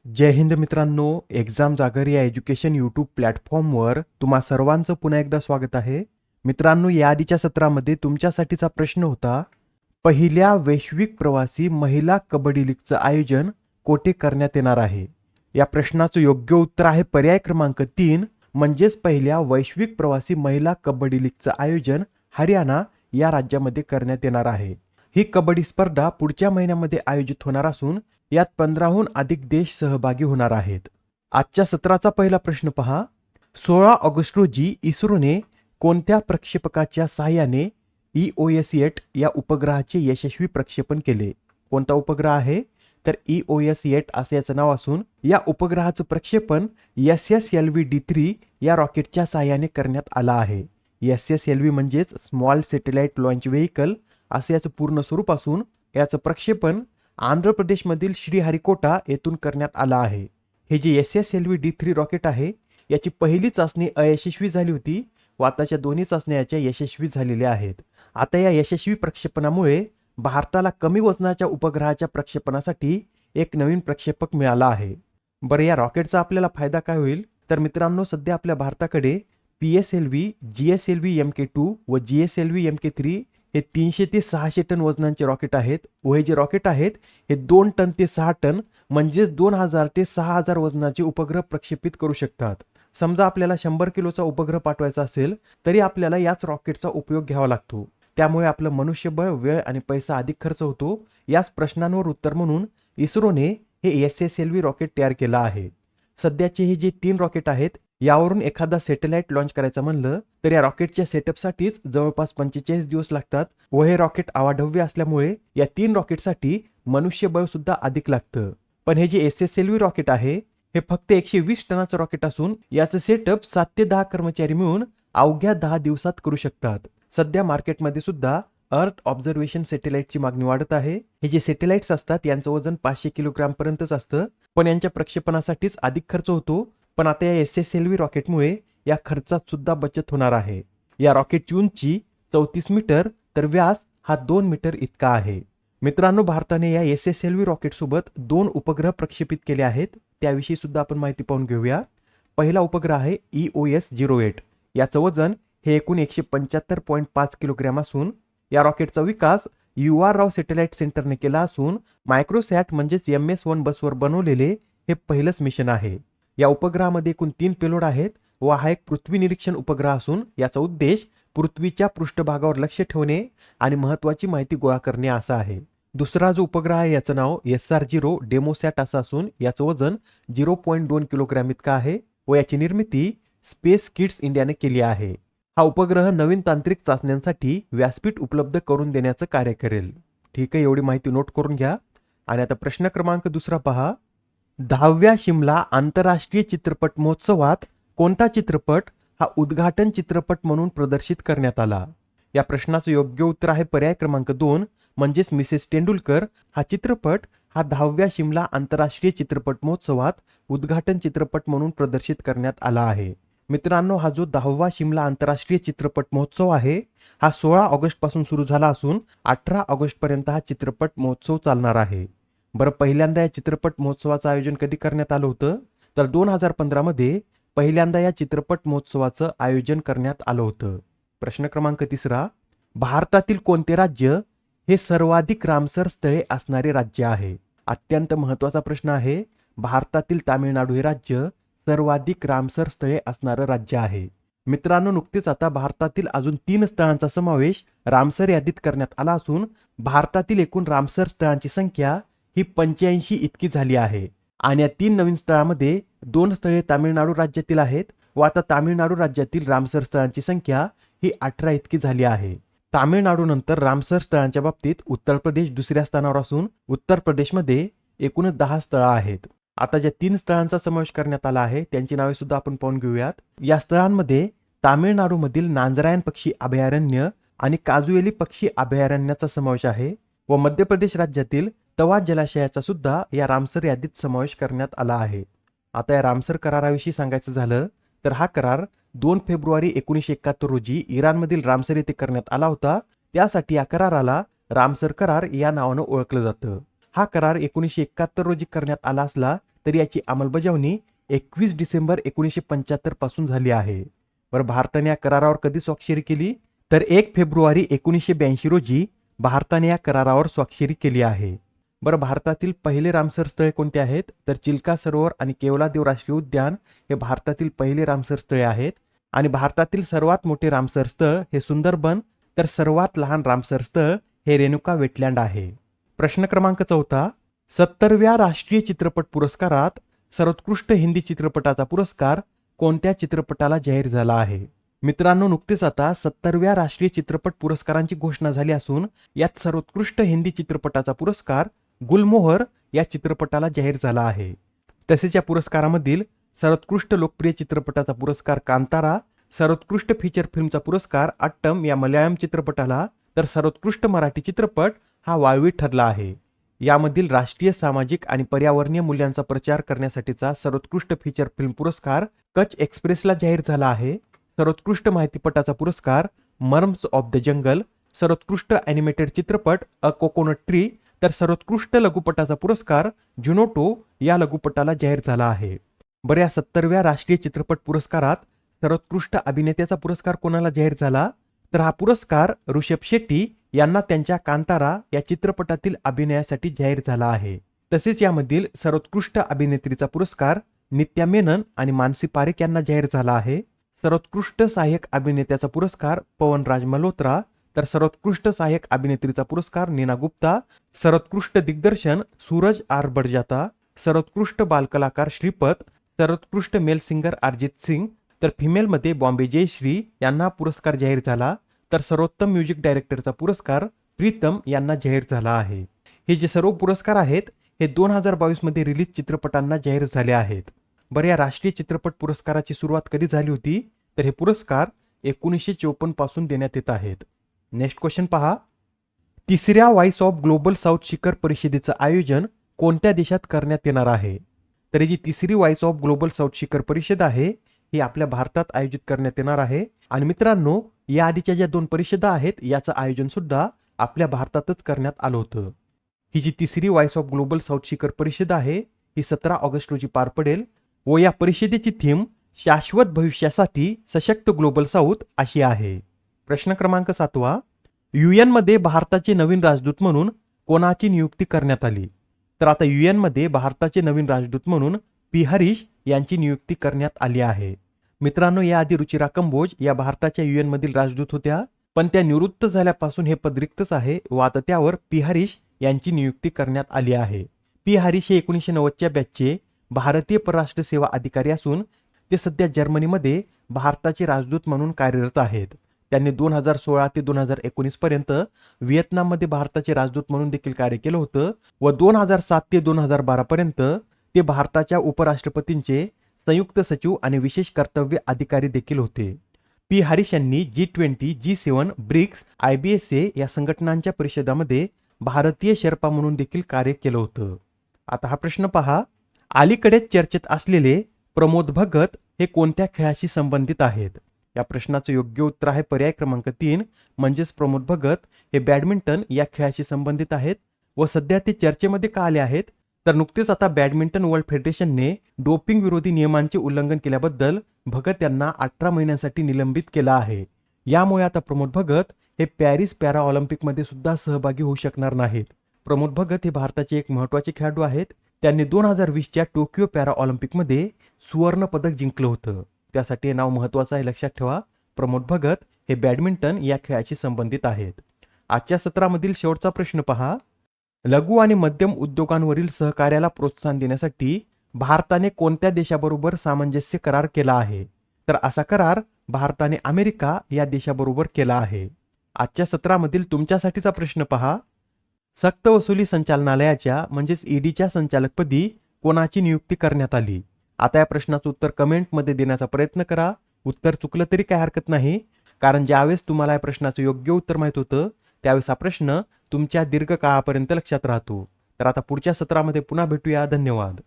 जय हिंद मित्रांनो, एक्झाम जागर या एज्युकेशन यूट्यूब प्लॅटफॉर्मवर तुम्हा सर्वांचं पुन्हा एकदा स्वागत आहे. मित्रांनो, या आधीच्या सत्रामध्ये तुमच्यासाठीचा प्रश्न होता, पहिल्या वैश्विक प्रवासी महिला कबड्डी लीगचं आयोजन कोठे करण्यात येणार आहे? या प्रश्नाचं योग्य उत्तर आहे पर्याय क्रमांक 3, म्हणजेच पहिल्या वैश्विक प्रवासी महिला कबड्डी लीगचं आयोजन हरियाणा या राज्यामध्ये करण्यात येणार आहे. ही कबड्डी स्पर्धा पुढच्या महिन्यामध्ये आयोजित होणार असून यात 15हून अधिक देश सहभागी होणार आहेत. आजच्या सत्राचा पहिला प्रश्न पहा. 16 ऑगस्ट रोजी इस्रोने कोणत्या प्रक्षेपकाच्या सहाय्याने EOS-8 या उपग्रहाचे यशस्वी प्रक्षेपण केले? कोणता उपग्रह आहे? तर EOS-8 असे याचं नाव असून या उपग्रहाचं प्रक्षेपण SSLV-D3 या रॉकेटच्या सहाय्याने करण्यात आलं आहे. SSLV म्हणजेच स्मॉल सॅटेलाइट लॉन्च व्हेइकल असे याचं पूर्ण स्वरूप असून याचं प्रक्षेपण आंध्र प्रदेशमधील श्रीहरिकोटा येथून करण्यात आला आहे. हे जे SSLV-D3 रॉकेट आहे याची पहिली चाचणी अयशस्वी झाली होती व आताच्या दोन्ही चाचण्या याच्या यशस्वी झालेल्या आहेत. आता या यशस्वी प्रक्षेपणामुळे भारताला कमी वजनाच्या उपग्रहाच्या प्रक्षेपणासाठी एक नवीन प्रक्षेपक मिळाला आहे. बरं, या रॉकेटचा आपल्याला फायदा काय होईल? तर मित्रांनो, सध्या आपल्या भारताकडे PSLV, GSLV Mk2 व GSLV Mk3 हे 300 ते 600 टन वजनांचे रॉकेट आहेत व हे जे रॉकेट आहेत हे 2 टन ते 6 टन म्हणजेच 2000 ते 6000 वजनाचे उपग्रह प्रक्षेपित करू शकतात. समजा आपल्याला 100 किलोचा उपग्रह पाठवायचा असेल तरी आपल्याला याच रॉकेटचा उपयोग घ्यावा लागतो. त्यामुळे आपलं मनुष्यबळ, वेळ आणि पैसा अधिक खर्च होतो. याच प्रश्नांवर उत्तर म्हणून इस्रोने हे SSLV रॉकेट तयार केलं आहे. सध्याचे हे जे 3 रॉकेट आहेत यावरून एखादा सॅटेलाइट लॉन्च करायचं म्हणलं तर या रॉकेटच्या सेटअपसाठीच जवळपास 45 दिवस लागतात व हे रॉकेट अवाढव्य असल्यामुळे या 3 रॉकेटसाठी मनुष्यबळ सुद्धा अधिक लागतं. पण हे जे SSLV रॉकेट आहे हे फक्त 120 टनाचं रॉकेट असून याचं सेटअप 7 ते 10 कर्मचारी मिळून अवघ्या 10 दिवसात करू शकतात. सध्या मार्केटमध्ये सुद्धा अर्थ ऑब्झर्वेशन सॅटेलाइटची मागणी वाढत आहे. हे जे सॅटेलाइट्स असतात यांचं वजन 500 किलोग्राम पर्यंतच असतं, पण यांच्या प्रक्षेपणासाठीच अधिक खर्च होतो. पण आता या SSLV रॉकेटमुळे या खर्चात सुद्धा बचत होणार आहे. या रॉकेटची उंची 34 मीटर तर व्यास हा 2 मीटर इतका आहे. मित्रांनो, भारताने या SSLV रॉकेट सोबत 2 उपग्रह प्रक्षेपित केले आहेत. त्याविषयी सुद्धा आपण माहिती पाहून घेऊया. पहिला उपग्रह आहे EOS-08. याचं वजन हे एकूण 175.5 किलोग्रॅम असून या रॉकेटचा विकास UR राव सॅटेलाइट सेंटरने केला असून मायक्रोसॅट म्हणजेच MS-1 बसवर बनवलेले हे पहिलंच मिशन आहे. या उपग्रहामध्ये एकूण 3 पेलोड आहेत व हा एक पृथ्वी निरीक्षण उपग्रह असून याचा उद्देश पृथ्वीच्या पृष्ठभागावर लक्ष ठेवणे आणि महत्त्वाची माहिती गोळा करणे असा आहे. दुसरा जो उपग्रह आहे याचं नाव SR0 डेमोसॅट असं असून याचं वजन 0.2 किलोग्रॅम इतका आहे व याची निर्मिती स्पेस किड्स इंडियाने केली आहे. हा उपग्रह नवीन तांत्रिक चाचण्यांसाठी व्यासपीठ उपलब्ध करून देण्याचं कार्य करेल. ठीक आहे, एवढी माहिती नोट करून घ्या. आणि आता प्रश्न क्रमांक 2 पहा. 10व्या शिमला आंतरराष्ट्रीय चित्रपट महोत्सवात कोणता चित्रपट हा उद्घाटन चित्रपट म्हणून प्रदर्शित करण्यात आला? या प्रश्नाचं योग्य उत्तर आहे पर्याय क्रमांक 2, म्हणजेच मिसेस तेंडुलकर. हा चित्रपट हा 10व्या शिमला आंतरराष्ट्रीय चित्रपट महोत्सवात उद्घाटन चित्रपट म्हणून प्रदर्शित करण्यात आला आहे. मित्रांनो, हा जो 10वा शिमला आंतरराष्ट्रीय चित्रपट महोत्सव आहे हा 16 ऑगस्ट पासून सुरू झाला असून 18 ऑगस्ट पर्यंत हा चित्रपट महोत्सव चालणार आहे. बरं, पहिल्यांदा या चित्रपट महोत्सवाचं आयोजन कधी करण्यात आलं होतं? तर 2015 मध्ये पहिल्यांदा या चित्रपट महोत्सवाचं आयोजन करण्यात आलं होतं. प्रश्न क्रमांक 3. भारतातील कोणते राज्य हे सर्वाधिक रामसर स्थळे असणारे राज्य आहे? अत्यंत महत्त्वाचा प्रश्न आहे. भारतातील तामिळनाडू हे राज्य सर्वाधिक रामसर स्थळे असणारं राज्य आहे. मित्रांनो, नुकतेच आता भारतातील अजून 3 स्थळांचा समावेश रामसर यादीत करण्यात आला असून भारतातील एकूण रामसर स्थळांची संख्या ही 85 इतकी झाली आहे. आणि या 3 नवीन स्थळांमध्ये 2 स्थळे तामिळनाडू राज्यातील आहेत व आता तामिळनाडू राज्यातील रामसर स्थळांची संख्या ही 18 इतकी झाली आहे. तामिळनाडू नंतर रामसर स्थळांच्या बाबतीत उत्तर प्रदेश दुसऱ्या स्थानावर असून उत्तर प्रदेशमध्ये एकूण 10 स्थळं आहेत. आता ज्या 3 स्थळांचा समावेश करण्यात आला आहे त्यांची नावे सुद्धा आपण पाहून घेऊयात. या स्थळांमध्ये तामिळनाडूमधील नांजरायन पक्षी अभयारण्य आणि काजुएली पक्षी अभयारण्याचा समावेश आहे व मध्य प्रदेश राज्यातील तवा जलाशयाचा सुद्धा या रामसर यादीत समावेश करण्यात आला आहे. आता या रामसर कराराविषयी सांगायचं झालं तर हा करार 2 फेब्रुवारी 1971 रोजी इराणमधील रामसर येथे करण्यात आला होता. त्यासाठी या कराराला रामसर करार या नावानं ओळखलं जातं. हा करार 1971 रोजी करण्यात आला असला तर याची अंमलबजावणी 21 डिसेंबर 1975 पासून झाली आहे. बरं, भारताने या करारावर कधी स्वाक्षरी केली? तर 1 फेब्रुवारी 1982 रोजी भारताने या करारावर स्वाक्षरी केली आहे. बरं, भारतातील पहिले रामसर स्थळे कोणते आहेत? तर चिल्का सरोवर आणि केवलादेव राष्ट्रीय उद्यान हे भारतातील पहिले रामसर स्थळे आहेत. आणि भारतातील सर्वात मोठे रामसर स्थळ हे सुंदरबन, तर सर्वात लहान रामसर स्थळ हे रेणुका वेटलँड आहे. प्रश्न क्रमांक 4, 70व्या राष्ट्रीय चित्रपट पुरस्कारात सर्वोत्कृष्ट हिंदी चित्रपटाचा पुरस्कार कोणत्या चित्रपटाला जाहीर झाला आहे? मित्रांनो, नुकतेच आता 70व्या राष्ट्रीय चित्रपट पुरस्कारांची घोषणा झाली असून यात सर्वोत्कृष्ट हिंदी चित्रपटाचा पुरस्कार गुलमोहर या चित्रपटाला जाहीर झाला आहे. तसेच या पुरस्कारामधील सर्वोत्कृष्ट लोकप्रिय चित्रपटाचा पुरस्कार कांतारा, सर्वोत्कृष्ट फीचर फिल्मचा पुरस्कार अट्टम या मल्याळम चित्रपटाला, तर सर्वोत्कृष्ट मराठी चित्रपट हा वाळवी ठरला आहे. यामधील राष्ट्रीय सामाजिक आणि पर्यावरणीय मूल्यांचा प्रचार करण्यासाठीचा सर्वोत्कृष्ट फीचर फिल्म पुरस्कार कच एक्सप्रेसला जाहीर झाला आहे. सर्वोत्कृष्ट माहितीपटाचा पुरस्कार मर्म्स ऑफ द जंगल, सर्वोत्कृष्ट ॲनिमेटेड चित्रपट अ कोकोनट ट्री, तर सर्वोत्कृष्ट लघुपटाचा पुरस्कार जुनोटो या लघुपटाला जाहीर झाला आहे. बरं, या 70व्या राष्ट्रीय चित्रपट पुरस्कारात सर्वोत्कृष्ट अभिनेत्याचा पुरस्कार कोणाला जाहीर झाला? तर हा पुरस्कार ऋषभ शेट्टी यांना त्यांच्या कांतारा या चित्रपटातील अभिनयासाठी जाहीर झाला आहे. तसेच यामधील सर्वोत्कृष्ट अभिनेत्रीचा पुरस्कार नित्या मेनन आणि मानसी पारेख यांना जाहीर झाला आहे. सर्वोत्कृष्ट सहाय्यक अभिनेत्याचा पुरस्कार पवन राज मल्होत्रा, तर सर्वोत्कृष्ट सहाय्यक अभिनेत्रीचा पुरस्कार नीना गुप्ता, सर्वोत्कृष्ट दिग्दर्शन सूरज आर बडजाता, सर्वोत्कृष्ट बालकलाकार श्रीपत, सर्वोत्कृष्ट मेल सिंगर अरिजित सिंग, तर फिमेलमध्ये बॉम्बे जयश्री यांना पुरस्कार जाहीर झाला. तर सर्वोत्तम म्युझिक डायरेक्टरचा पुरस्कार प्रीतम यांना जाहीर झाला आहे. हे जे सर्व पुरस्कार आहेत हे 2022 मध्ये रिलीज चित्रपटांना जाहीर झाले आहेत. बरं, या राष्ट्रीय चित्रपट पुरस्काराची सुरुवात कधी झाली होती? तर हे पुरस्कार 1954 पासून देण्यात येत आहेत. नेक्स्ट क्वेश्चन पहा. तिसऱ्या व्हॉइस ऑफ ग्लोबल साऊथ शिखर परिषदेचं आयोजन कोणत्या देशात करण्यात येणार आहे? तर ही जी तिसरी व्हॉइस ऑफ ग्लोबल साऊथ शिखर परिषद आहे ही आपल्या भारतात आयोजित करण्यात येणार आहे. आणि मित्रांनो, या आधीच्या ज्या 2 परिषदा आहेत याचं आयोजन सुद्धा आपल्या भारतातच करण्यात आलं होतं. ही जी तिसरी व्हॉइस ऑफ ग्लोबल साऊथ शिखर परिषद आहे ही 17 ऑगस्ट रोजी पार पडेल व या परिषदेची थीम शाश्वत भविष्यासाठी सशक्त ग्लोबल साऊथ अशी आहे. प्रश्न क्रमांक 7, UN मध्ये भारताचे नवीन राजदूत म्हणून कोणाची नियुक्ती करण्यात आली? तर आता UN मध्ये भारताचे नवीन राजदूत म्हणून पी हरीश यांची नियुक्ती करण्यात आली आहे. मित्रांनो, याआधी रुचिरा कंबोज या भारताच्या UN मधील राजदूत होत्या, पण त्या निवृत्त झाल्यापासून हे पद रिक्तच आहे व आता त्यावर पी हरीश यांची नियुक्ती करण्यात आली आहे. पी हरीश हे 1990च्या बॅचचे भारतीय परराष्ट्र सेवा अधिकारी असून ते सध्या जर्मनीमध्ये भारताचे राजदूत म्हणून कार्यरत आहेत. त्यांनी 2016 ते 2019 पर्यंत व्हिएतनाममध्ये भारताचे राजदूत म्हणून देखील कार्य केलं होतं व 2007 ते 2012 पर्यंत ते भारताच्या उपराष्ट्रपतींचे संयुक्त सचिव आणि विशेष कर्तव्य अधिकारी देखील होते. पी हरीश यांनी G20, G7, ब्रिक्स, IBSA या संघटनांच्या परिषदामध्ये भारतीय शेर्पा म्हणून देखील कार्य केलं होतं. आता हा प्रश्न पहा. अलीकडेच चर्चेत असलेले प्रमोद भगत हे कोणत्या खेळाशी संबंधित आहेत? या प्रश्नाचं योग्य उत्तर आहे पर्याय क्रमांक 3 म्हणजेच प्रमोद भगत हे बॅडमिंटन या खेळाशी संबंधित आहेत. व सध्या ते चर्चेमध्ये का आले आहेत? तर नुकतेच आता बॅडमिंटन वर्ल्ड फेडरेशनने डोपिंग विरोधी नियमांचे उल्लंघन केल्याबद्दल भगत यांना 18 महिन्यांसाठी निलंबित केलं आहे. यामुळे आता प्रमोद भगत हे पॅरिस पॅरा ऑलिम्पिकमध्ये सुद्धा सहभागी होऊ शकणार नाहीत. प्रमोद भगत हे भारताचे एक महत्त्वाचे खेळाडू आहेत. त्यांनी 2020च्या टोकियो पॅरा ऑलिम्पिकमध्ये सुवर्ण पदक जिंकलं होतं. त्यासाठी हे नाव महत्त्वाचं आहे, लक्षात ठेवा. प्रमोद भगत हे बॅडमिंटन या खेळाशी संबंधित आहेत. आजच्या सत्रामधील शेवटचा प्रश्न पहा. लघु आणि मध्यम उद्योगांवरील सहकार्याला प्रोत्साहन देण्यासाठी भारताने कोणत्या देशाबरोबर सामंजस्य करार केला आहे? तर असा करार भारताने अमेरिका या देशाबरोबर केला आहे. आजच्या सत्रामधील तुमच्यासाठीचा प्रश्न पहा. सक्तवसुली संचालनालयाच्या म्हणजेच ईडीच्या संचालकपदी कोणाची नियुक्ती करण्यात आली? आता या प्रश्नाचं उत्तर कमेंटमध्ये देण्याचा प्रयत्न करा. उत्तर चुकलं तरी काही हरकत नाही, कारण ज्यावेळेस तुम्हाला या प्रश्नाचं योग्य उत्तर माहित होतं त्यावेळेस हा प्रश्न तुमच्या दीर्घकाळापर्यंत लक्षात राहतो. तर आता पुढच्या सत्रामध्ये पुन्हा भेटूया. धन्यवाद.